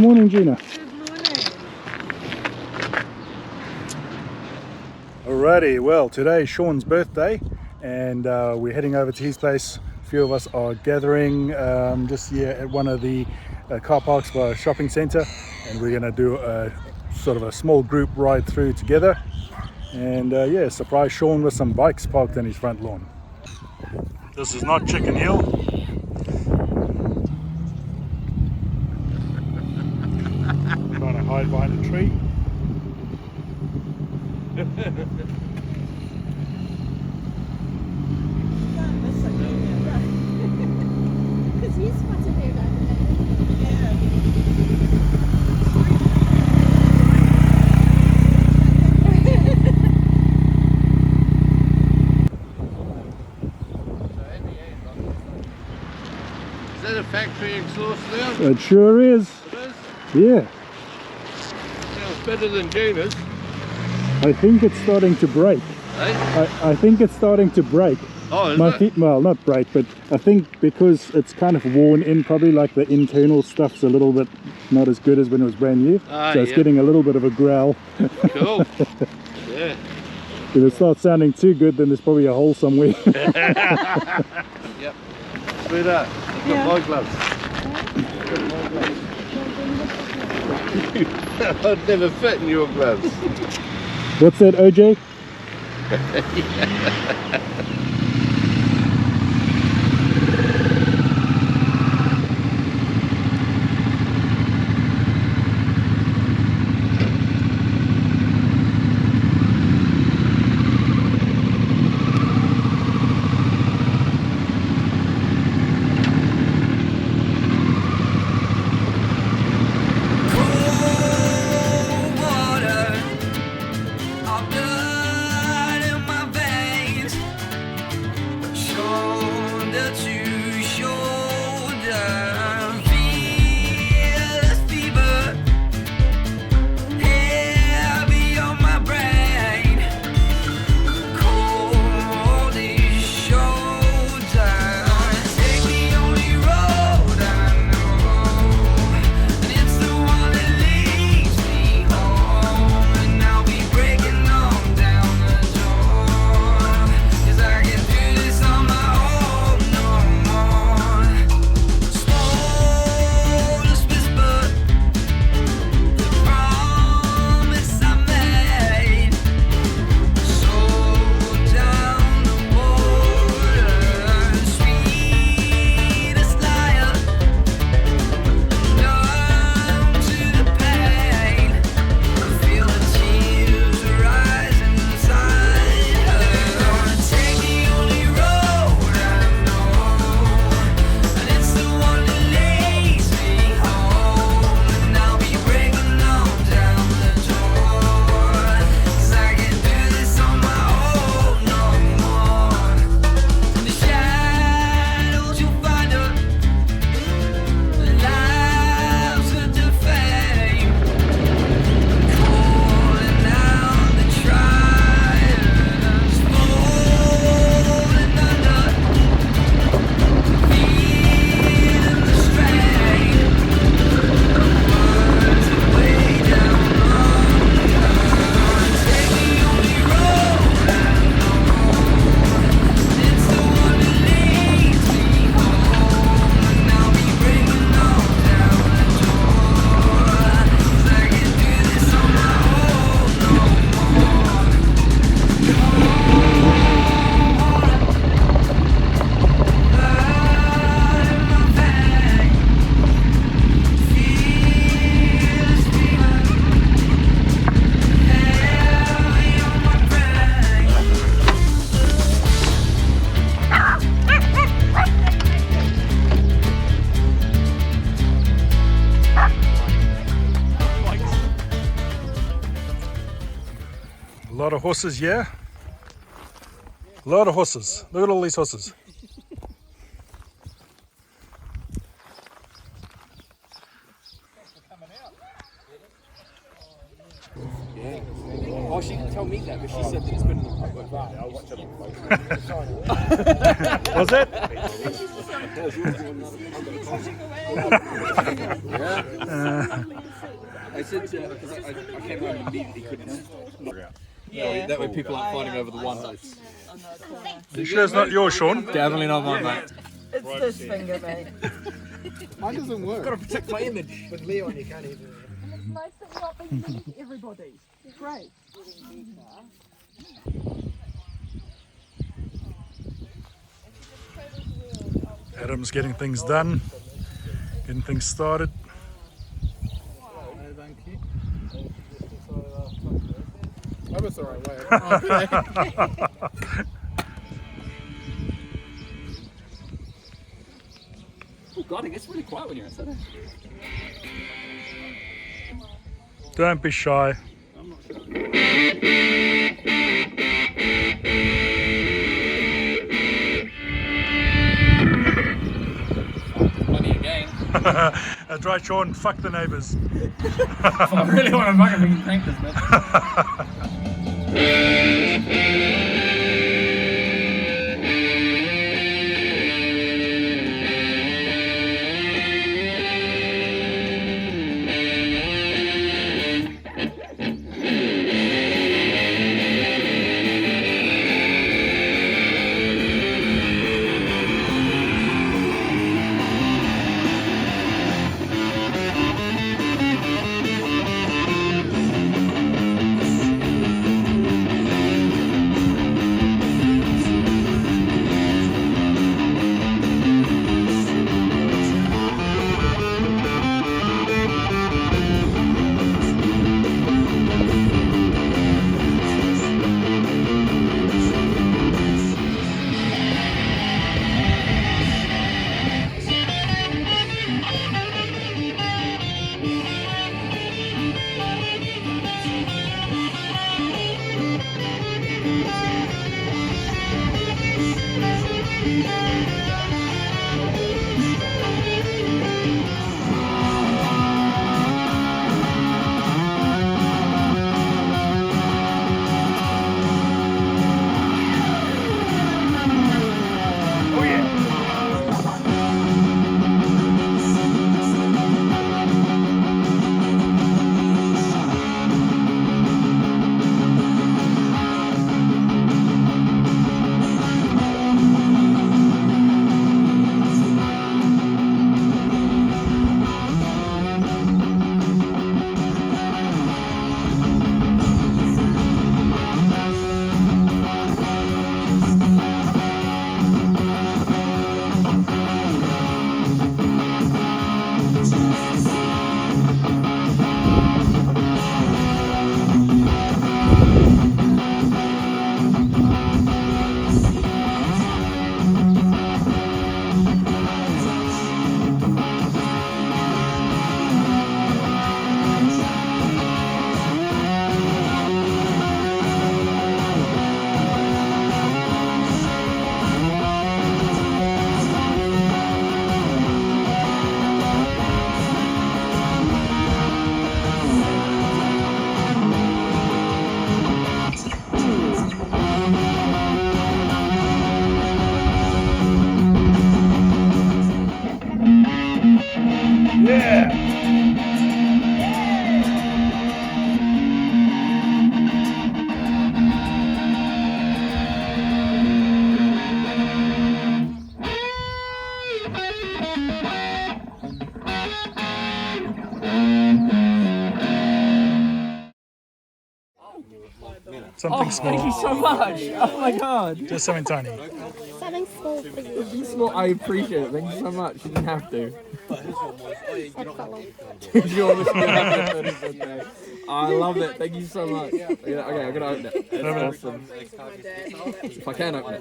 morning, Gina. Good morning. Alrighty, well, today's Sean's birthday, and we're heading over to his place. A few of us are gathering just here at one of the car parks for a shopping centre, and we're going to do a sort of a small group ride through together, and yeah, surprise Sean with some bikes parked in his front lawn. This is not Chicken Hill. Trying to hide behind a tree. Because he's spotted here back there. Is that a factory exhaust there? It sure is. It is? Yeah. Sounds better than Gina's. I think it's starting to break. Eh? I think it's starting to break. Oh, is My it? feet, well, not break, but I think because it's kind of worn in, probably like the internal stuff's a little bit not as good as when it was brand new. Ah, So it's yeah. getting a little bit of a growl. Cool. Yeah. If it starts sounding too good, then there's probably a hole somewhere. Yep. Sweetheart, I've got my gloves. I'd never fit in your gloves. What's that, OJ? A lot of horses here. A lot of horses. Look at all these horses. Oh, she didn't tell me that, but she said that it's been in the public. I'll watch it on Was it? Facebook. Yeah. I said because I came home and immediately couldn't. Yeah. That way people aren't fighting over the one. You sure it's not yours, Sean? Definitely not mine, mate. It's this finger, mate. Mine doesn't work. Gotta protect my image. With Leon, you can't even. And it's nice that you're not being mean to everybody. It's great. Adam's getting things done, getting things started. I was the right way. Oh God, it gets really quiet when you're outside. Don't be shy. Money again. That's right, Sean. Fuck the neighbours. I really want to fucking we can crank this, man. Something small. Thank you so much. Oh my God. Just something tiny. Something small for you. Well, I appreciate it. Thank you so much. You didn't have to. I love it. Thank you so much. Okay, I'm gonna open it. That's awesome. If I can open it.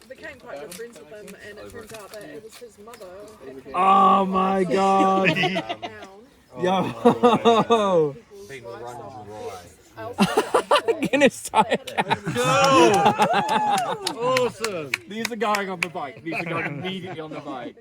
Became quite good friends with him, and it turns out that it was his mother. Oh my God. Yo. Guinness tired. Awesome. These are going on the bike. These are going immediately on the bike.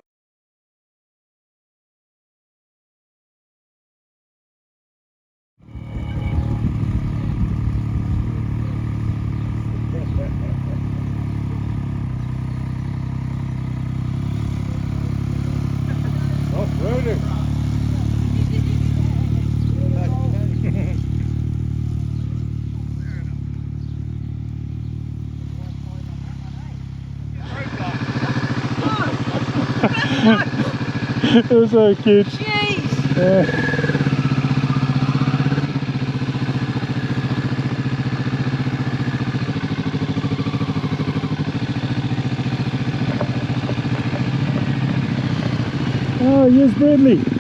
It was so cute. Jeez. Yeah. Oh, yes, Bradley.